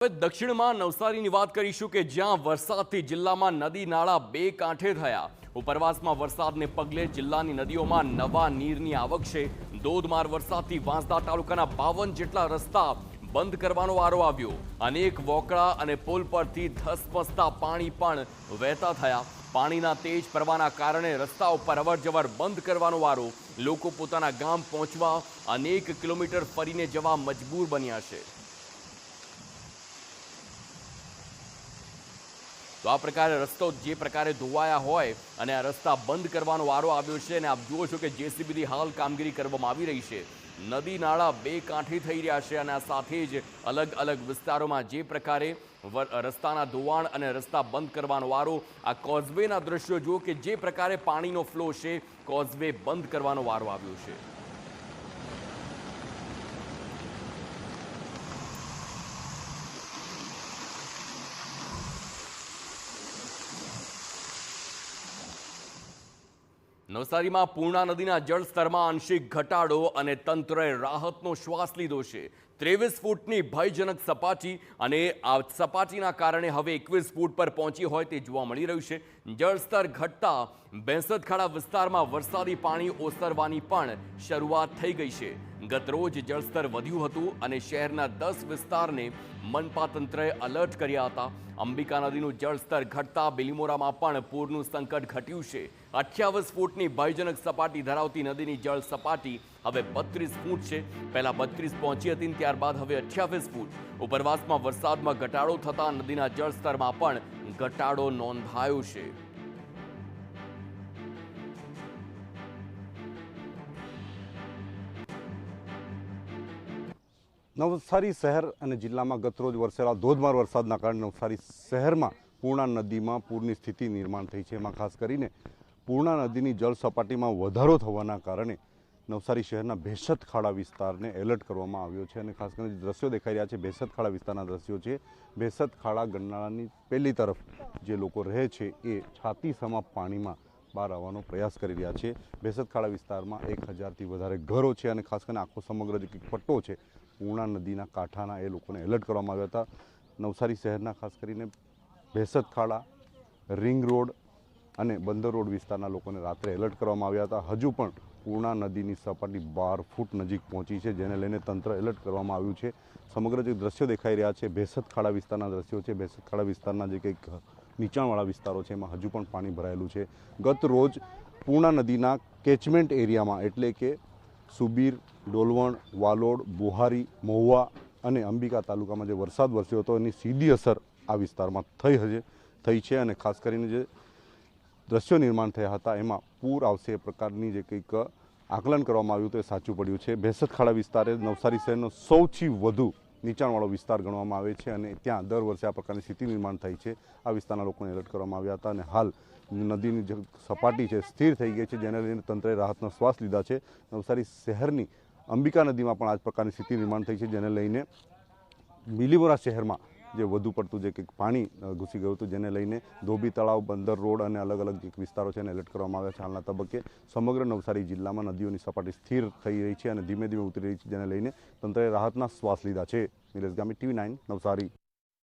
હવે દક્ષિણમાં નવસારીની વાત કરીશું કે જ્યાં વરસાદથી જિલ્લામાં નદી નાળા બે કાંઠે થયા। ઉપરવાસમાં વરસાદને પગલે જિલ્લાની નદીઓમાં નવા નીરની આવક છે। ધોધમાર વરસાદથી વાંસદા તાલુકાના 52 જેટલા રસ્તા બંધ કરવાનો વારો આવ્યો। અનેક વોકળા અને પુલ પરથી ધસમસતા પાણી પણ વહેતા થયા। પાણીના તેજ પ્રવાહના કારણે રસ્તા ઉપર અવરજવર બંધ કરવાનો વારો। લોકો પોતાના ગામ પહોંચવા અનેક કિલોમીટર ફરીને જવા મજબૂર બન્યા છે। તો આ પ્રકારે રસ્તો જે પ્રકારે ધોવાયા હોય અને આ રસ્તા બંધ કરવાનો વારો આવ્યો છે અને આપ જુઓ છો કે જેસીબીથી હાલ કામગીરી કરવામાં આવી રહી છે। નદી નાળા બે કાંઠે થઈ રહ્યા છે અને આ સાથે જ અલગ અલગ વિસ્તારોમાં જે પ્રકારે રસ્તાના ધોવાણ અને રસ્તા બંધ કરવાનો વારો। આ કોઝવેના દ્રશ્યો જુઓ કે જે પ્રકારે પાણીનો ફ્લો છે, કોઝવે બંધ કરવાનો વારો આવ્યો છે। નવસારીમાં પૂર્ણા નદીના જળસ્તરમાં આંશિક ઘટાડો અને તંત્રએ રાહતનો શ્વાસ લીધો છે। 23 ફૂટની ભયજનક સપાટી અને આ સપાટીના કારણે હવે 21 ફૂટ પર પહોંચી હોય તે જોવા મળી રહ્યું છે। જળસ્તર ઘટતા બેસતખાડા વિસ્તારમાં વરસાદી પાણી ઓસરવાની પણ શરૂઆત થઈ ગઈ છે। ગતરોજ જળસ્તર વધ્યું હતું અને શહેરના 10 વિસ્તારને મનપા તંત્રએ એલર્ટ કર્યા હતા। અંબિકા નદીનું જળસ્તર ઘટતા બિલીમોરામાં પણ પૂરનું સંકટ ઘટ્યું છે। 28 ફૂટની ભયજનક સપાટી ધરાવતી નદીની જળ સપાટી હવે 32 ફૂટ છે। પહેલા 32 પહોંચી હતી, ત્યારબાદ હવે 28 ફૂટ। ઉપરવાસમાં વરસાદમાં ઘટાડો થતાં નદીના જળસ્તરમાં પણ ઘટાડો નોંધાયો છે। નવસારી શહેર અને જિલ્લામાં ગતરોજ વરસેલા ધોધમાર વરસાદના કારણે નવસારી શહેરમાં પૂર્ણા નદીમાં પૂરની સ્થિતિ નિર્માણ થઈ છે। એમાં ખાસ કરીને પૂર્ણા નદીની જળ સપાટીમાં વધારો થવાના કારણે નવસારી શહેરના ભેસતખાડા વિસ્તારને એલર્ટ કરવામાં આવ્યો છે અને ખાસ કરીને દ્રશ્યો દેખાઈ રહ્યા છે ભેસતખાડા વિસ્તારના દ્રશ્યો છે। ભેસતખાડા ગરનાળાની પહેલી તરફ જે લોકો રહે છે એ છાતીસમા પાણીમાં બહાર આવવાનો પ્રયાસ કરી રહ્યા છે। ભેસતખાડા વિસ્તારમાં 1000થી વધારે ઘરો છે અને ખાસ કરીને આખો સમગ્ર જે પટ્ટો છે પૂર્ણા નદીના કાંઠાના એ લોકોને એલર્ટ કરવામાં આવ્યા હતા। નવસારી શહેરના ખાસ કરીને ભેસતખાડા, રિંગ રોડ અને બંદર રોડ વિસ્તારના લોકોને રાત્રે એલર્ટ કરવામાં આવ્યા હતા। હજુ પણ પૂર્ણા નદીની સપાટી 12 ફૂટ નજીક પહોંચી છે, જેને લઈને તંત્ર એલર્ટ કરવામાં આવ્યું છે। સમગ્ર જે દ્રશ્યો દેખાઈ રહ્યા છે ભેસતખાડા વિસ્તારના દ્રશ્યો છે। ભેસતખાડા વિસ્તારના જે કંઈક નીચાણવાળા વિસ્તારો છે એમાં હજુ પણ પાણી ભરાયેલું છે। ગત રોજ પૂર્ણા નદીના કેચમેન્ટ એરિયામાં એટલે કે સુબીર, ડોલવણ, વાલોડ, બુહારી, મહુવા અને અંબિકા તાલુકામાં જે વરસાદ વરસ્યો હતો એની સીધી અસર આ વિસ્તારમાં થઈ છે અને ખાસ કરીને જે દ્રશ્યો નિર્માણ થયા હતા એમાં પૂર આવશે એ પ્રકારની જે કંઈક આકલન કરવામાં આવ્યું તો એ સાચું પડ્યું છે। ભેસતખાડા વિસ્તાર એ નવસારી શહેરનો સૌથી વધુ નીચાણવાળો વિસ્તાર ગણવામાં આવે છે અને ત્યાં દર વર્ષે આ પ્રકારની સ્થિતિ નિર્માણ થઈ છે। આ વિસ્તારના લોકોને એલર્ટ કરવામાં આવ્યા હતા અને હાલ નદીની જે સપાટી છે સ્થિર થઈ ગઈ છે, જેને લઈને તંત્રએ રાહતનો શ્વાસ લીધા છે। નવસારી શહેરની અંબિકા નદીમાં પણ આ જ પ્રકારની સ્થિતિ નિર્માણ થઈ છે, જેને લઈને બિલીમોરા શહેરમાં જે વધુ પડતું જે કંઈક પાણી ઘૂસી ગયું હતું, જેને લઈને ધોબી તળાવ, બંદર રોડ અને અલગ અલગ જે વિસ્તારો છે એને એલર્ટ કરવામાં આવ્યા છે। હાલના તબક્કે સમગ્ર નવસારી જિલ્લામાં નદીઓની સપાટી સ્થિર થઈ રહી છે અને ધીમે ધીમે ઉતરી રહી છે, જેને લઈને તંત્રએ રાહતના શ્વાસ લીધા છે। નિલેશ ગામી, TV9 નવસારી।